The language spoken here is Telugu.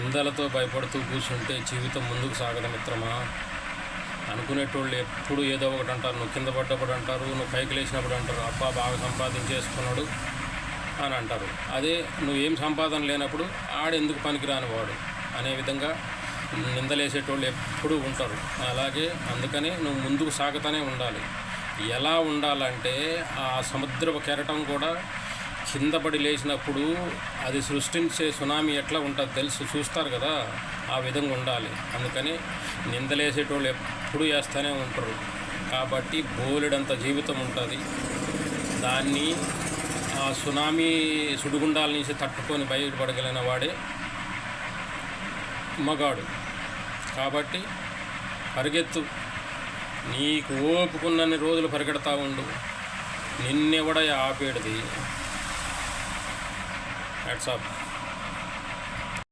నిందలతో భయపడుతూ కూర్చుంటే జీవితం ముందుకు సాగదు మిత్రమా. అనుకునేటోళ్ళు ఎప్పుడు ఏదో ఒకటి అంటారు. నువ్వు కింద పడ్డప్పుడు అంటారు, నువ్వు పైకి లేచినప్పుడు అంటారు, అబ్బా బాగా సంపాదించేసుకున్నాడు అని అంటారు. అదే నువ్వేం సంపాదన లేనప్పుడు ఆడెందుకు పనికిరాని వాడు అనే విధంగా నిందలేసేటోళ్ళు ఎప్పుడూ ఉంటారు. అలాగే అందుకని నువ్వు ముందుకు సాగుతూనే ఉండాలి. ఎలా ఉండాలంటే ఆ సముద్రపు కెరటం కూడా కింద పడి లేచినప్పుడు అది సృష్టించే సునామీ ఎట్లా ఉంటుంది చూస్తారు కదా, ఆ విధంగా ఉండాలి. అందుకని నిందలేసేటోళ్ళు ఎప్పుడు వేస్తూనే ఉంటారు. కాబట్టి బోలెడంత జీవితం ఉంటుంది. దాన్ని ఆ సునామీ సుడిగుండాల నుంచి తట్టుకొని బయటపడగలిగిన వాడే మగాడు. కాబట్టి పరిగెత్తు, నీకు ఓపుకున్నన్ని రోజులు పరిగెడతా ఉండు. నిన్నెవడ ఆపేడిది. Hats of.